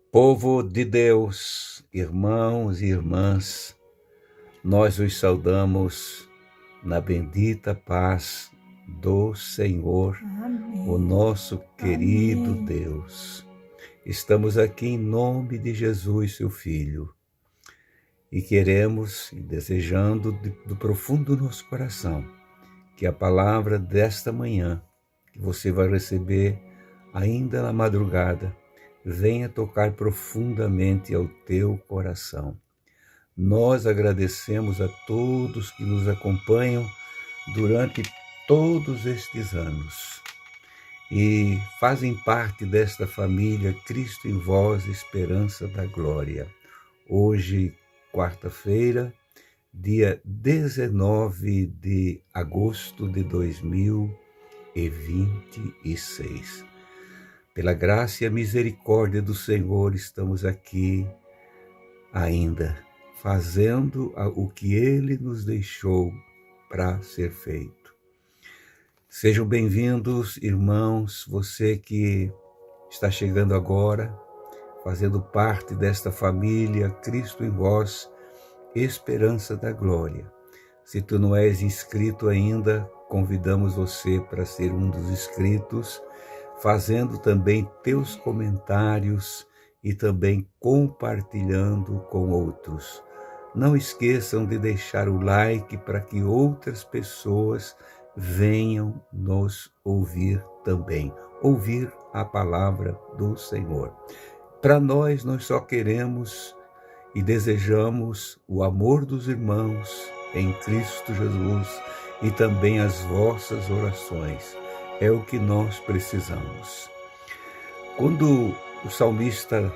Povo de Deus, irmãos e irmãs, nós os saudamos na bendita paz do Senhor, o Amém. nosso querido Amém. Deus. Estamos aqui em nome de Jesus, seu Filho, e queremos e desejando do profundo do nosso coração que a palavra desta manhã, que você vai receber ainda na madrugada, venha tocar profundamente ao teu coração. Nós agradecemos a todos que nos acompanham durante todos estes anos e fazem parte desta família Cristo em Vós, Esperança da Glória. Hoje, quarta-feira, dia 19 de agosto de 2026. Pela graça e a misericórdia do Senhor, estamos aqui ainda, fazendo o que Ele nos deixou para ser feito. Sejam bem-vindos, irmãos, você que está chegando agora, fazendo parte desta família Cristo em Vós, Esperança da Glória. Se tu não és inscrito ainda, convidamos você para ser um dos inscritos, fazendo também teus comentários e também compartilhando com outros. Não esqueçam de deixar o like para que outras pessoas venham nos ouvir também, ouvir a palavra do Senhor. Para nós só queremos e desejamos o amor dos irmãos em Cristo Jesus e também as vossas orações. É o que nós precisamos. Quando o salmista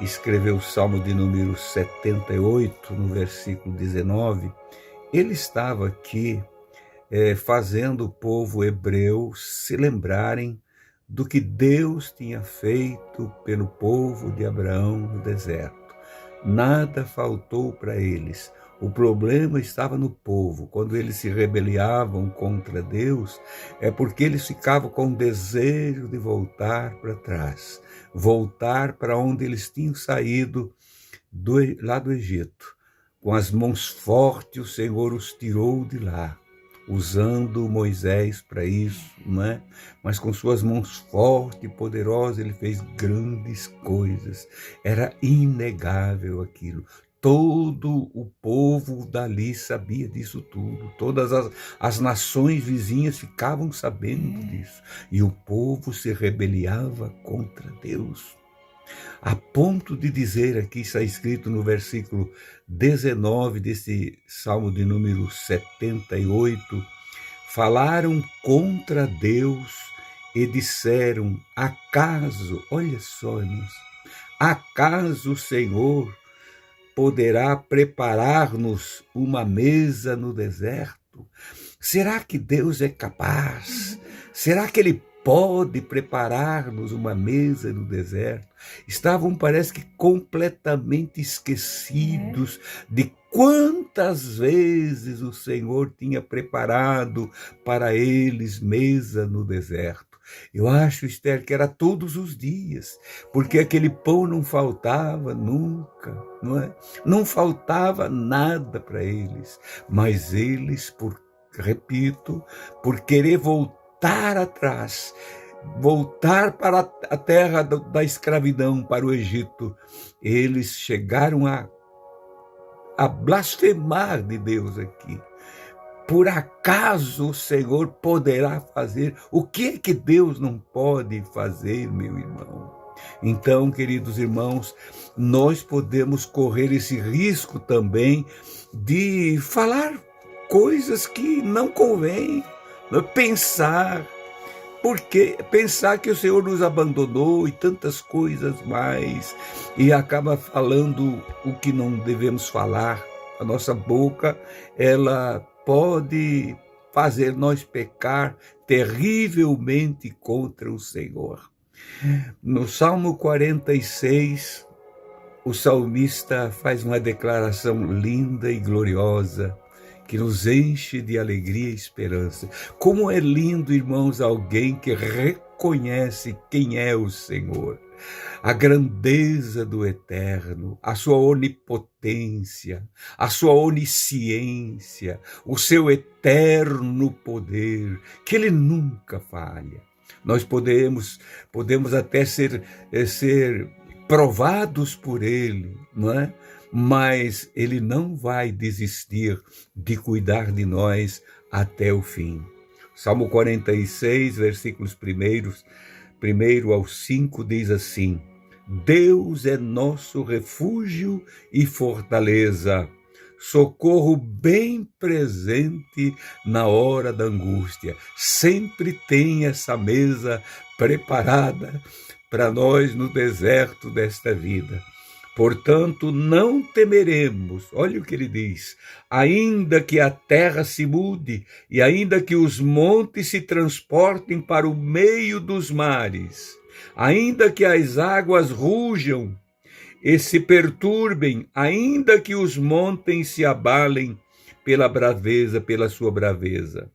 escreveu o Salmo de número 78, no versículo 19, ele estava aqui fazendo o povo hebreu se lembrarem do que Deus tinha feito pelo povo de Abraão no deserto. Nada faltou para eles. O problema estava no povo. Quando eles se rebeliavam contra Deus, é porque eles ficavam com o desejo de voltar para trás, voltar para onde eles tinham saído lá do Egito. Com as mãos fortes, o Senhor os tirou de lá, usando Moisés para isso, não é? Mas com suas mãos fortes e poderosas, ele fez grandes coisas. Era inegável aquilo. Todo o povo dali sabia disso tudo. Todas as nações vizinhas ficavam sabendo disso. E o povo se rebeliava contra Deus. A ponto de dizer, aqui está escrito no versículo 19 desse Salmo de número 78, falaram contra Deus e disseram, acaso, olha só, irmãos, acaso o Senhor poderá preparar-nos uma mesa no deserto? Será que Deus é capaz? Será que Ele pode preparar-nos uma mesa no deserto? Estavam, parece que, completamente esquecidos de quantas vezes o Senhor tinha preparado para eles mesa no deserto. Eu acho, Esther, que era todos os dias, porque aquele pão não faltava nunca, não é? Não faltava nada para eles, mas eles, repito, por querer voltar atrás, voltar para a terra da escravidão, para o Egito, eles chegaram a blasfemar de Deus aqui. Por acaso o Senhor poderá fazer? O que é que Deus não pode fazer, meu irmão? Então, queridos irmãos, nós podemos correr esse risco também de falar coisas que não convém, pensar que o Senhor nos abandonou e tantas coisas mais, e acaba falando o que não devemos falar. A nossa boca, ela pode fazer nós pecar terrivelmente contra o Senhor. No Salmo 46, o salmista faz uma declaração linda e gloriosa, que nos enche de alegria e esperança. Como é lindo, irmãos, alguém que conhece quem é o Senhor, a grandeza do Eterno, a sua onipotência, a sua onisciência, o seu eterno poder, que ele nunca falha. Nós podemos até ser provados por ele, não é? Mas ele não vai desistir de cuidar de nós até o fim. Salmo 46, versículos 1 ao 5 diz assim: Deus é nosso refúgio e fortaleza, socorro bem presente na hora da angústia. Sempre tem essa mesa preparada para nós no deserto desta vida. Portanto, não temeremos, olha o que ele diz, ainda que a terra se mude e ainda que os montes se transportem para o meio dos mares, ainda que as águas rujam e se perturbem, ainda que os montes se abalem pela sua braveza.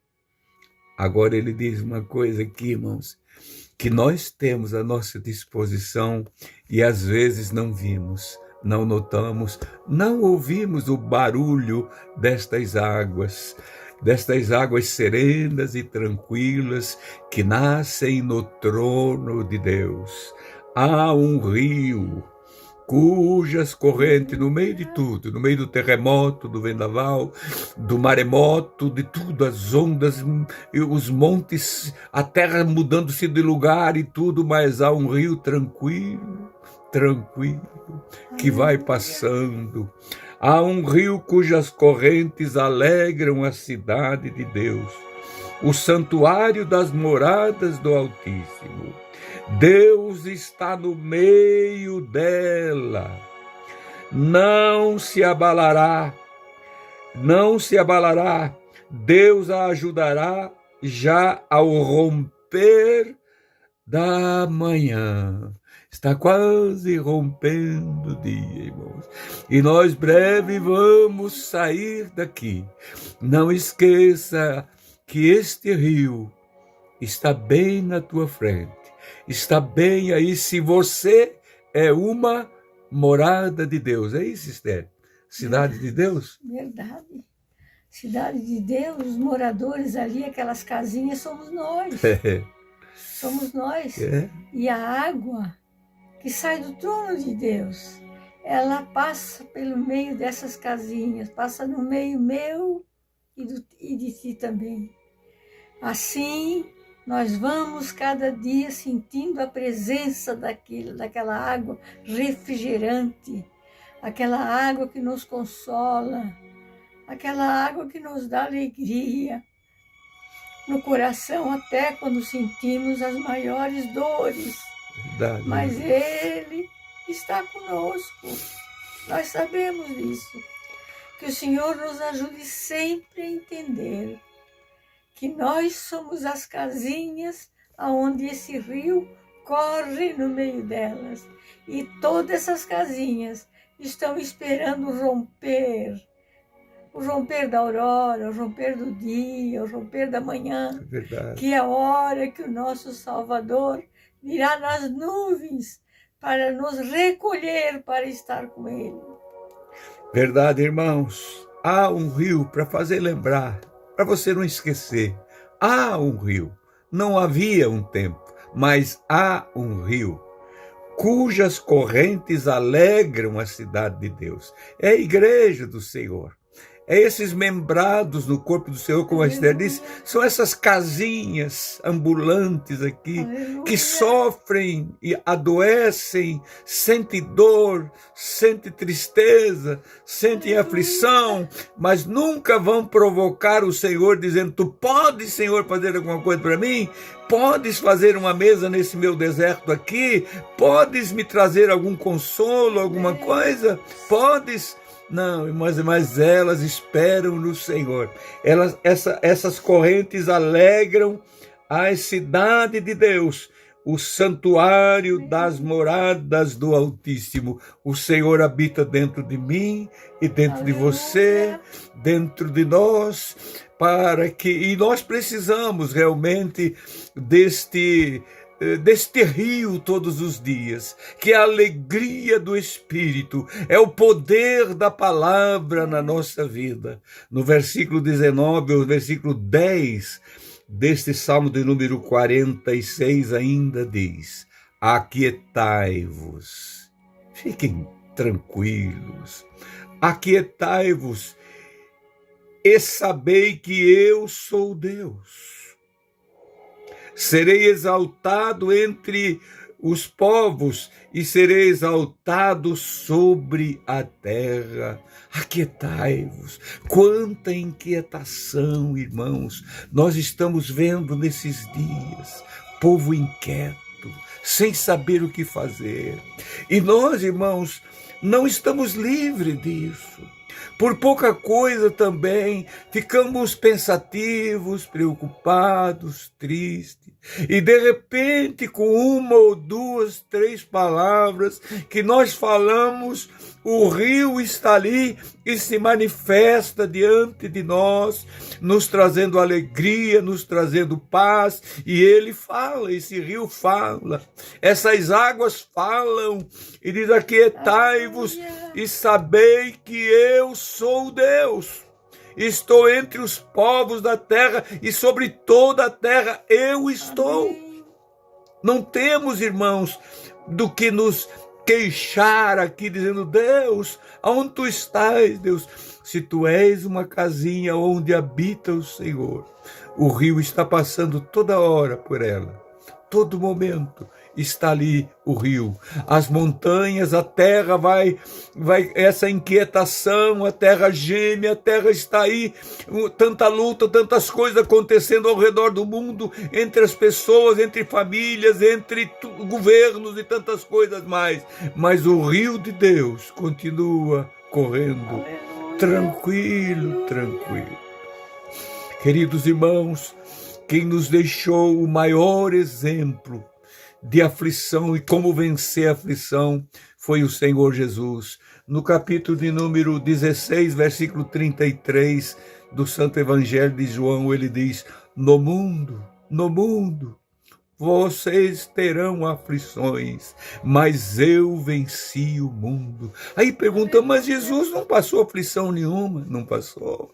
Agora ele diz uma coisa aqui, irmãos, que nós temos à nossa disposição e às vezes não vimos, não notamos, não ouvimos o barulho destas águas serenas e tranquilas que nascem no trono de Deus. Há um rio cujas correntes, no meio de tudo, no meio do terremoto, do vendaval, do maremoto, de tudo, as ondas, os montes, a terra mudando-se de lugar e tudo, mas há um rio tranquilo, que vai passando. Há um rio cujas correntes alegram a cidade de Deus, o santuário das moradas do Altíssimo. Deus está no meio dela, não se abalará, Deus a ajudará já ao romper da manhã. Está quase rompendo o dia, irmãos, e nós breve vamos sair daqui. Não esqueça que este rio está bem na tua frente. Está bem aí se você é uma morada de Deus. É isso, Esther? Cidade de Deus? Verdade. Cidade de Deus, os moradores ali, aquelas casinhas, somos nós. Somos nós. E a água que sai do trono de Deus, ela passa pelo meio dessas casinhas, passa no meio meu e de ti também. Assim, nós vamos cada dia sentindo a presença daquela água refrigerante, aquela água que nos consola, aquela água que nos dá alegria no coração, até quando sentimos as maiores dores. Verdade. Mas Ele está conosco, nós sabemos disso. Que o Senhor nos ajude sempre a entender que nós somos as casinhas aonde esse rio corre no meio delas. E todas essas casinhas estão esperando o romper da aurora, o romper do dia, o romper da manhã. Verdade. Que é a hora que o nosso Salvador virá nas nuvens para nos recolher para estar com Ele. Verdade, irmãos. Há um rio para fazer lembrar, para você não esquecer. Há um rio. Não havia um tempo, mas há um rio cujas correntes alegram a cidade de Deus. É a igreja do Senhor. É esses membrados no corpo do Senhor, como a Esther disse, são essas casinhas ambulantes aqui, que sofrem e adoecem, sentem dor, sentem tristeza, sentem aflição, mas nunca vão provocar o Senhor dizendo: tu podes, Senhor, fazer alguma coisa para mim? Podes fazer uma mesa nesse meu deserto aqui? Podes me trazer algum consolo, alguma coisa? Podes? Não, mas elas esperam no Senhor. Essas correntes alegram a cidade de Deus, o santuário das moradas do Altíssimo. O Senhor habita dentro de mim e dentro de você, dentro de nós, e nós precisamos realmente deste deste rio todos os dias, que é a alegria do Espírito, é o poder da palavra na nossa vida. No versículo 19, ou versículo 10 deste Salmo de número 46 ainda diz: aquietai-vos, fiquem tranquilos, aquietai-vos e sabei que eu sou Deus. Serei exaltado entre os povos e serei exaltado sobre a terra. Aquietai-vos. Quanta inquietação, irmãos, nós estamos vendo nesses dias. Povo inquieto, sem saber o que fazer. E nós, irmãos, não estamos livres disso. Por pouca coisa também ficamos pensativos, preocupados, tristes. E de repente, com uma ou duas, três palavras que nós falamos, o rio está ali e se manifesta diante de nós, nos trazendo alegria, nos trazendo paz. E ele fala, esse rio fala, essas águas falam e diz: aquietai-vos e sabei que eu sou Deus. Estou entre os povos da terra e sobre toda a terra eu estou. Amém. Não temos, irmãos, do que nos queixar aqui, dizendo: Deus, aonde tu estás, Deus? Se tu és uma casinha onde habita o Senhor, o rio está passando toda hora por ela, todo momento está ali o rio. As montanhas, a terra vai, essa inquietação, a terra geme, a terra está aí, tanta luta, tantas coisas acontecendo ao redor do mundo, entre as pessoas, entre famílias, entre governos e tantas coisas mais. Mas o rio de Deus continua correndo, tranquilo, tranquilo. Queridos irmãos, quem nos deixou o maior exemplo de aflição e como vencer a aflição foi o Senhor Jesus. No capítulo de número 16, versículo 33 do Santo Evangelho de João, ele diz: no mundo, vocês terão aflições, mas eu venci o mundo. Aí pergunta: mas Jesus não passou aflição nenhuma? Não passou.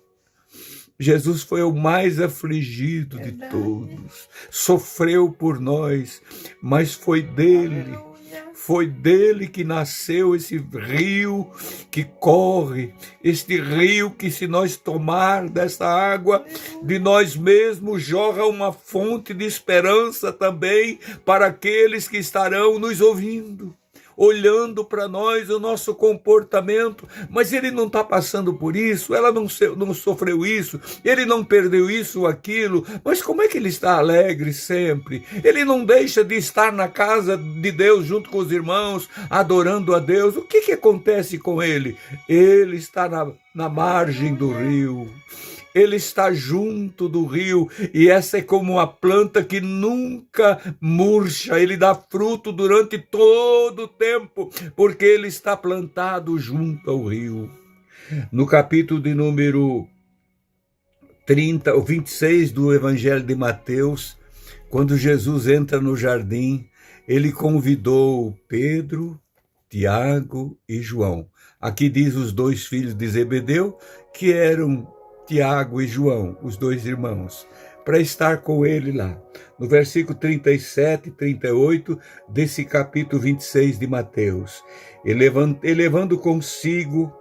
Jesus foi o mais afligido de todos, sofreu por nós, mas foi dele que nasceu esse rio que corre, este rio que, se nós tomar dessa água de nós mesmos, jorra uma fonte de esperança também para aqueles que estarão nos ouvindo, olhando para nós, o nosso comportamento. Mas ele não está passando por isso, ela não sofreu isso, ele não perdeu isso ou aquilo, mas como é que ele está alegre sempre? Ele não deixa de estar na casa de Deus junto com os irmãos, adorando a Deus. O que acontece com ele? Ele está na margem do rio. Ele está junto do rio, e essa é como uma planta que nunca murcha, ele dá fruto durante todo o tempo, porque ele está plantado junto ao rio. No capítulo de número 30, ou 26 do Evangelho de Mateus, quando Jesus entra no jardim, ele convidou Pedro, Tiago e João. Aqui diz os dois filhos de Zebedeu, que eram Tiago e João, os dois irmãos, para estar com ele lá. No versículo 37 e 38 desse capítulo 26 de Mateus. E levando consigo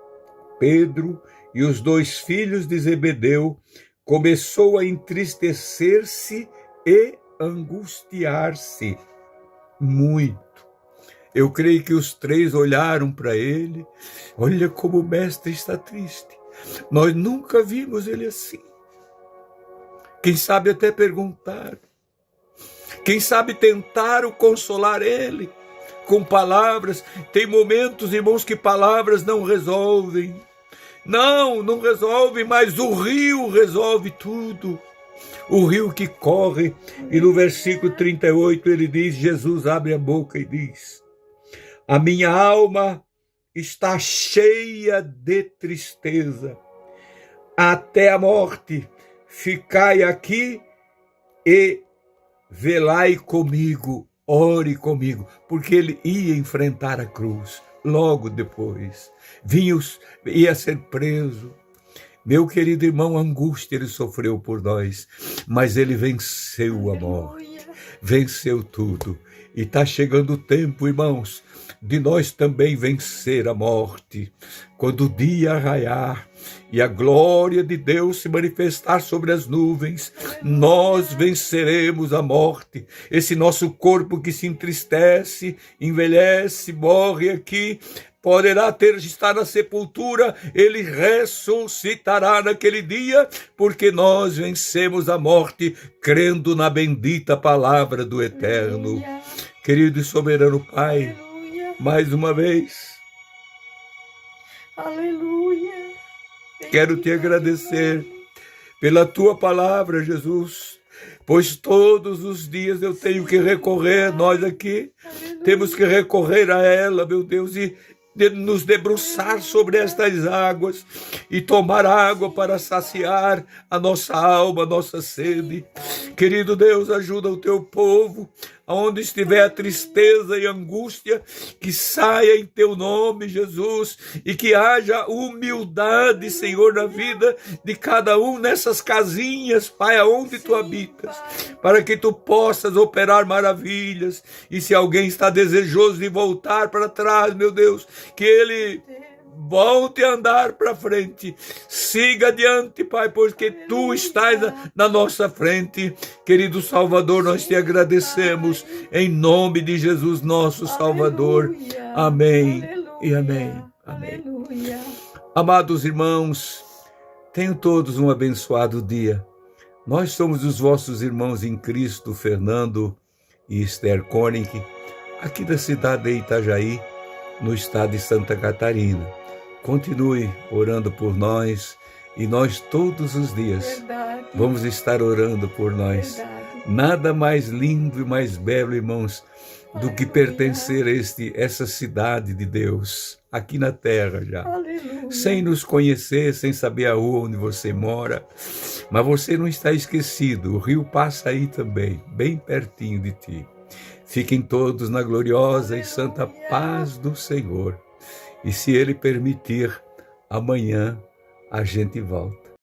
Pedro e os dois filhos de Zebedeu, começou a entristecer-se e angustiar-se muito. Eu creio que os três olharam para ele. Olha como o mestre está triste. Nós nunca vimos ele assim. Quem sabe até perguntar. Quem sabe tentar o consolar ele com palavras. Tem momentos, irmãos, que palavras não resolvem. Não resolvem, mas o rio resolve tudo. O rio que corre. E no versículo 38 ele diz, Jesus abre a boca e diz: a minha alma está cheia de tristeza, até a morte. Ficai aqui e velai comigo, ore comigo, porque ele ia enfrentar a cruz. Logo depois, ia ser preso. Meu querido irmão, a angústia ele sofreu por nós, mas ele venceu a morte, venceu tudo. E está chegando o tempo, irmãos, de nós também vencer a morte. Quando o dia raiar e a glória de Deus se manifestar sobre as nuvens, nós venceremos a morte. Esse nosso corpo que se entristece, envelhece, morre aqui, poderá estar na sepultura, ele ressuscitará naquele dia, porque nós vencemos a morte, crendo na bendita palavra do Eterno. Aleluia. Querido e soberano Pai, aleluia, mais uma vez, aleluia, quero te agradecer pela tua palavra, Jesus, pois todos os dias eu tenho que recorrer, nós aqui temos que recorrer a ela, meu Deus, e nos debruçar sobre estas águas e tomar água para saciar a nossa alma, a nossa sede. Querido Deus, ajuda o teu povo, aonde estiver a tristeza e angústia, que saia em teu nome, Jesus, e que haja humildade, Senhor, na vida de cada um nessas casinhas, Pai, aonde tu habitas, para que tu possas operar maravilhas. E se alguém está desejoso de voltar para trás, meu Deus, que ele volte a andar para frente, siga adiante, Pai, porque tu estás na nossa frente. Querido Salvador, nós te agradecemos em nome de Jesus, nosso Salvador. Amém e amém. Amém. Amados irmãos, tenham todos um abençoado dia. Nós somos os vossos irmãos em Cristo, Fernando e Esther Koenig, aqui da cidade de Itajaí, no estado de Santa Catarina. Continue orando por nós e nós todos os dias vamos estar orando por nós. Nada mais lindo e mais belo, irmãos, do que pertencer a essa cidade de Deus, aqui na terra já. Aleluia. Sem nos conhecer, sem saber aonde você mora, mas você não está esquecido, o rio passa aí também, bem pertinho de ti. Fiquem todos na gloriosa e santa paz do Senhor. E se Ele permitir, amanhã a gente volta.